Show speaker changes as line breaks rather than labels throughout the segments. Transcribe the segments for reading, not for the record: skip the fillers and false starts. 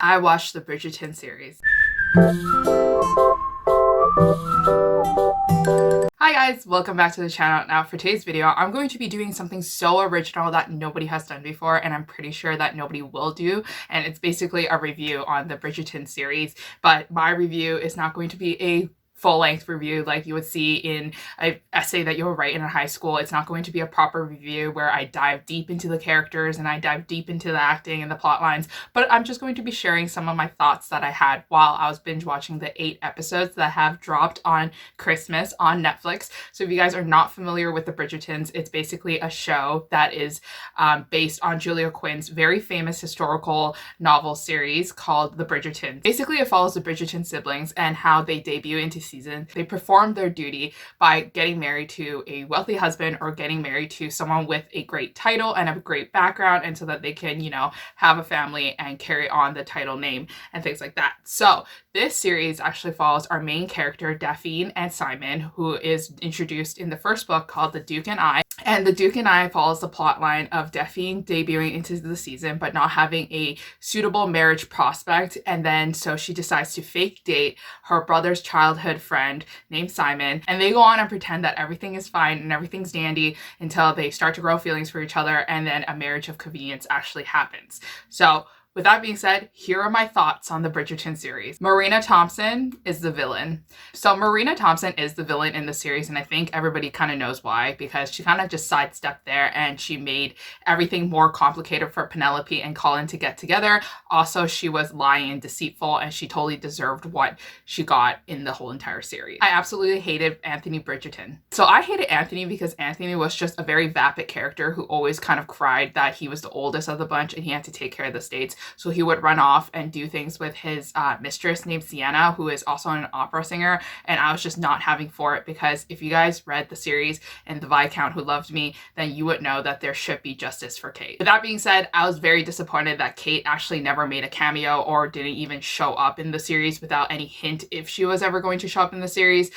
I watched the Bridgerton series. Hi guys, welcome back to the channel. Now for today's video, I'm going to be doing something so original that nobody has done before, and I'm pretty sure that nobody will do, and it's basically a review on the Bridgerton series. But my review is not going to be a full-length review like you would see in an essay that you'll write in high school. It's not going to be a proper review where I dive deep into the characters and I dive deep into the acting and the plot lines, but I'm just going to be sharing some of my thoughts that I had while I was binge watching the 8 episodes that have dropped on Christmas on Netflix. So if you guys are not familiar with the Bridgertons, it's basically a show that is based on Julia Quinn's very famous historical novel series called The Bridgertons. Basically, it follows the Bridgerton siblings and how they debut into season. They perform their duty by getting married to a wealthy husband or getting married to someone with a great title and a great background, and so that they can, you know, have a family and carry on the title name and things like that. So this series actually follows our main character, Daphne and Simon, who is introduced in the first book called The Duke and I. And The Duke and I follows the plot line of Daphne debuting into the season but not having a suitable marriage prospect, and then so she decides to fake date her brother's childhood friend named Simon, and they go on and pretend that everything is fine and everything's dandy until they start to grow feelings for each other, and then a marriage of convenience actually happens. So with that being said, here are my thoughts on the Bridgerton series. Marina Thompson is the villain. So Marina Thompson is the villain in the series, and I think everybody kind of knows why, because she kind of just sidestepped there and she made everything more complicated for Penelope and Colin to get together. Also, she was lying and deceitful, and she totally deserved what she got in the whole entire series. I absolutely hated Anthony Bridgerton. So I hated Anthony because Anthony was just a very vapid character who always kind of cried that he was the oldest of the bunch and he had to take care of the states. So he would run off and do things with his mistress named Sienna, who is also an opera singer. And I was just not having for it, because if you guys read the series and the Viscount Who Loved Me, then you would know that there should be justice for Kate. With that being said, I was very disappointed that Kate actually never made a cameo or didn't even show up in the series without any hint if she was ever going to show up in the series.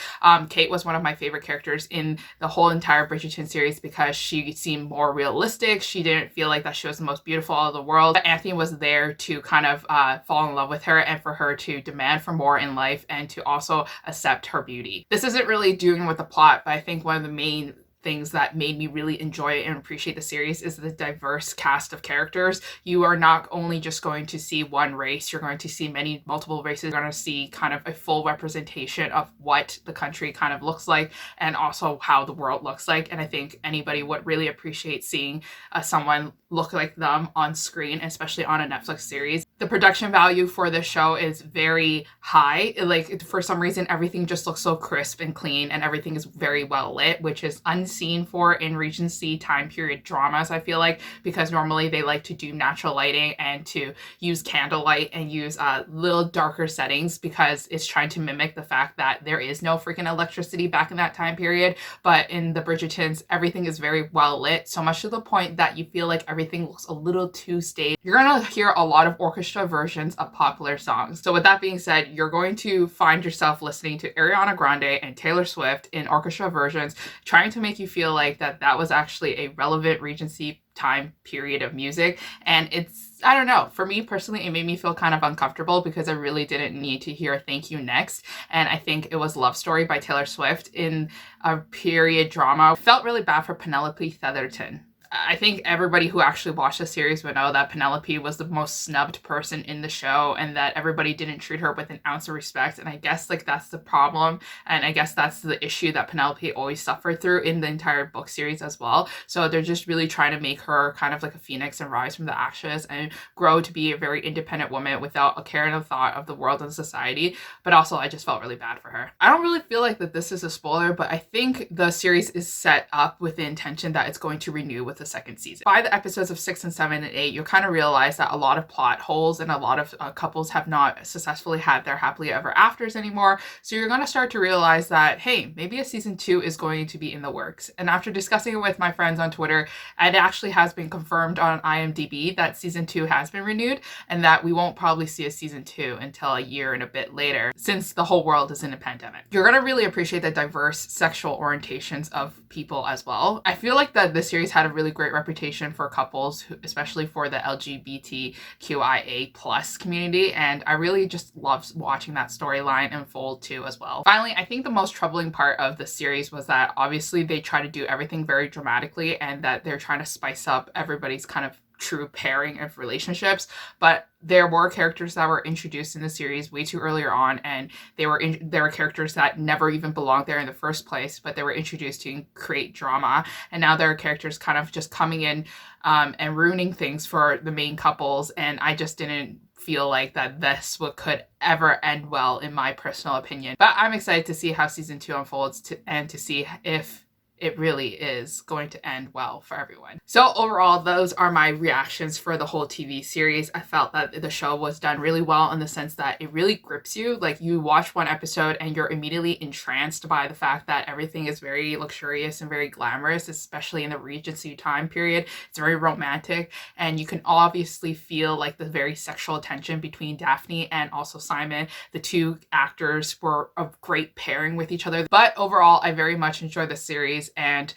Kate was one of my favorite characters in the whole entire Bridgerton series because she seemed more realistic. She didn't feel like that she was the most beautiful of the world. But Anthony was there to kind of fall in love with her and for her to demand for more in life and to also accept her beauty. This isn't really doing with the plot, but I think one of the main things that made me really enjoy and appreciate the series is the diverse cast of characters. You are not only just going to see one race, you're going to see multiple races. You're going to see kind of a full representation of what the country kind of looks like and also how the world looks like. And I think anybody would really appreciate seeing someone look like them on screen, especially on a Netflix series. The production value for this show is very high. Like, for some reason, everything just looks so crisp and clean, and everything is very well lit, which is unseen for in Regency time period dramas, I feel like, because normally they like to do natural lighting and to use candlelight and use little darker settings because it's trying to mimic the fact that there is no freaking electricity back in that time period. But in the Bridgertons, everything is very well lit, so much to the point that you feel like everything looks a little too staged. You're gonna hear a lot of orchestra versions of popular songs. So with that being said, you're going to find yourself listening to Ariana Grande and Taylor Swift in orchestra versions, trying to make you feel like that was actually a relevant Regency time period of music. And it's, I don't know, for me personally, it made me feel kind of uncomfortable because I really didn't need to hear Thank You Next. And I think it was Love Story by Taylor Swift in a period drama. Felt really bad for Penelope Featherton. I think everybody who actually watched the series would know that Penelope was the most snubbed person in the show and that everybody didn't treat her with an ounce of respect. And I guess like that's the problem. And I guess that's the issue that Penelope always suffered through in the entire book series as well. So they're just really trying to make her kind of like a phoenix and rise from the ashes and grow to be a very independent woman without a care and a thought of the world and society. But also I just felt really bad for her. I don't really feel like that this is a spoiler, but I think the series is set up with the intention that it's going to renew with the second season. By the episodes of 6 and 7 and 8, you kind of realize that a lot of plot holes and a lot of couples have not successfully had their happily ever afters anymore. So you're going to start to realize that, hey, maybe a season 2 is going to be in the works. And after discussing it with my friends on Twitter, it actually has been confirmed on IMDb that season 2 has been renewed and that we won't probably see a season 2 until a year and a bit later, since the whole world is in a pandemic. You're going to really appreciate the diverse sexual orientations of people as well. I feel like that this series had a really great reputation for couples, especially for the LGBTQIA plus community, and I really just love watching that storyline unfold too as well. Finally, I think the most troubling part of the series was that obviously they try to do everything very dramatically and that they're trying to spice up everybody's kind of true pairing of relationships, but there were characters that were introduced in the series way too earlier on, and there were characters that never even belonged there in the first place, but they were introduced to create drama, and now there are characters kind of just coming in and ruining things for the main couples, and I just didn't feel like that this could ever end well, in my personal opinion. But I'm excited to see how season 2 unfolds and to see if it really is going to end well for everyone. So overall, those are my reactions for the whole TV series. I felt that the show was done really well in the sense that it really grips you. Like, you watch one episode and you're immediately entranced by the fact that everything is very luxurious and very glamorous, especially in the Regency time period. It's very romantic, and you can obviously feel like the very sexual tension between Daphne and also Simon. The two actors were a great pairing with each other. But overall, I very much enjoyed the series, and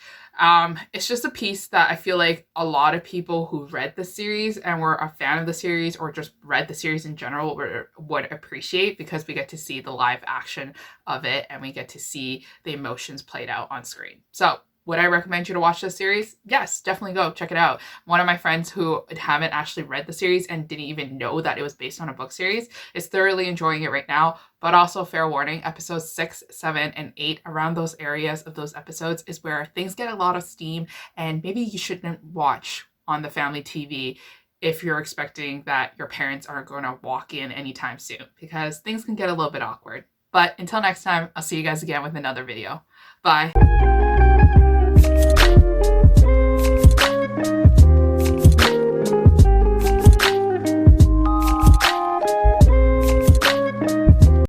it's just a piece that I feel like a lot of people who read the series and were a fan of the series, or just read the series in general, would appreciate, because we get to see the live action of it and we get to see the emotions played out on screen. So would I recommend you to watch this series? Yes, definitely go check it out. One of my friends who haven't actually read the series and didn't even know that it was based on a book series is thoroughly enjoying it right now. But also, fair warning, episodes 6, 7, and 8, around those areas of those episodes is where things get a lot of steam, and maybe you shouldn't watch on the family TV if you're expecting that your parents aren't going to walk in anytime soon, because things can get a little bit awkward. But until next time, I'll see you guys again with another video. Bye.